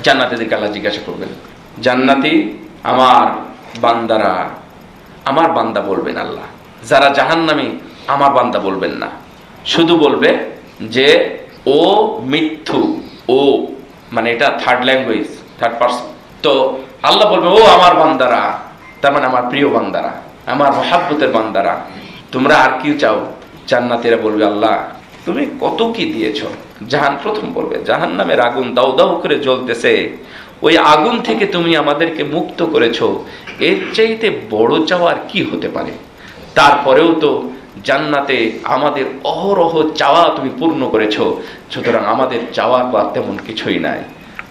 জান্নাতীদেরকে আল্লাহ জিজ্ঞাসা করবেন, জান্নাতি আমার বান্দারা, আমার বান্দা বলবেন আল্লাহ, যারা জাহান্নামী আমার বান্দা বলবেন না, শুধু বলবে যে ও মিথ্যু, ও মানে এটা থার্ড ল্যাঙ্গুয়েজ, থার্ড পারসন। তো আল্লাহ বলবে ও আমার বান্দারা, তার মানে আমার প্রিয় বান্দারা, আমার মহাব্বতের বান্দারা, তোমরা আর কি চাও? জান্নাতীরা বলবে আল্লাহ তুমি কত কি দিয়েছো। প্রথম বলবে জাহান্নামের আগুন দাউ দাউ করে জ্বলতেছে, ওই আগুন থেকে তুমি আমাদেরকে মুক্ত করেছো, এর চাইতে বড় চাওয়ার কি হতে পারে? তারপরেও তো জান্নাতে আমাদের অহরহ চাওয়া তুমি পূর্ণ করেছো, সুতরাং আমাদের চাওয়ার বা তেমন কিছুই নাই।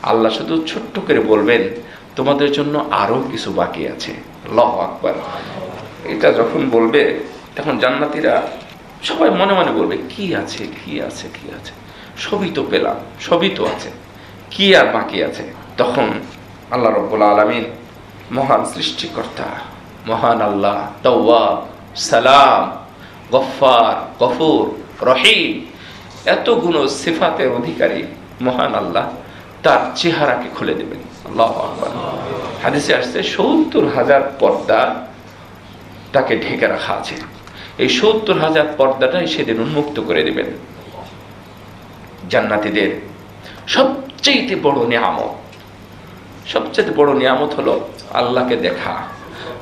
আল্লাহ শুধু ছোট্ট করে বলবেন তোমাদের জন্য আরো কিছু বাকি আছে। আল্লাহু আকবার। এটা যখন বলবে তখন জান্নাতীরা সবাই মনে মনে বলবে কি আছে, কি আছে, কি আছে, সবই তো পেলাম, সবই তো আছে, কি আর বাকি আছে? তখন আল্লাহ রাব্বুল আলামিন, মহান সৃষ্টিকর্তা, মহান আল্লাহ, তাওয়াব, সালাম, গফফার, গফুর, রহিম, এত গুণ সিফাতের অধিকারী মহান আল্লাহ তার চেহারাকে খুলে দেবেন। আল্লাহু আকবার। হাদিসে আসছে ৭০,০০০ পর্দা তাকে ঢেকে রাখা আছে, এই ৭০,০০০ পর্দাটাই সেদিন উন্মুক্ত করে দিবেন। জান্নাতীদের সবচেয়ে বড় নিয়ামত, সবচেয়ে বড় নিয়ামত হলো আল্লাহকে দেখা,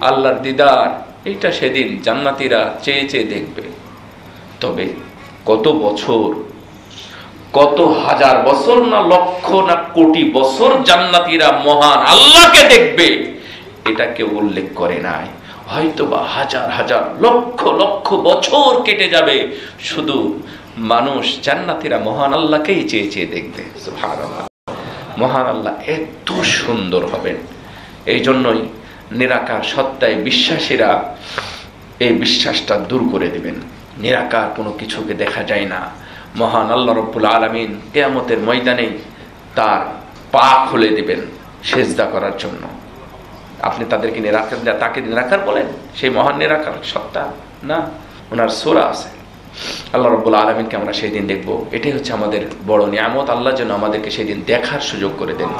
আল্লাহর দিদার। এটা সেদিন জান্নাতীরা চেয়ে চেয়ে দেখবে। তবে কত বছর, কত হাজার বছর না লক্ষ না কোটি বছর জান্নাতীরা মহান আল্লাহকে দেখবে, এটা কেউ উল্লেখ করে নাই। হয়তোবা হাজার হাজার লক্ষ লক্ষ বছর কেটে যাবে, শুধু মানুষ জান্নাতীরা মহান আল্লাহকেই চেয়ে চেয়ে দেখবে। সুবহানাল্লাহ। মহান আল্লাহ এত সুন্দর হবেন। এই জন্যই নিরাকার সত্তায় বিশ্বাসীরা এই বিশ্বাসটা দূর করে দিবেন। নিরাকার কোনো কিছুকে দেখা যায় না। মহান আল্লাহ রাব্বুল আলামিন কিয়ামতের ময়দানে তার পা খুলে দিবেন সিজদা করার জন্য। আপনি তাদেরকে নিরাকার, তাকে নিরাকার বলেন? সেই মহান নিরাকার সত্তা না, ওনার সূরা আছে। আল্লাহ রাব্বুল আলামিনকে আমরা সেই দিন দেখবো। এটাই হচ্ছে আমাদের বড় নিয়ামত। আল্লাহ যেন আমাদেরকে সেই দিন দেখার সুযোগ করে দেন।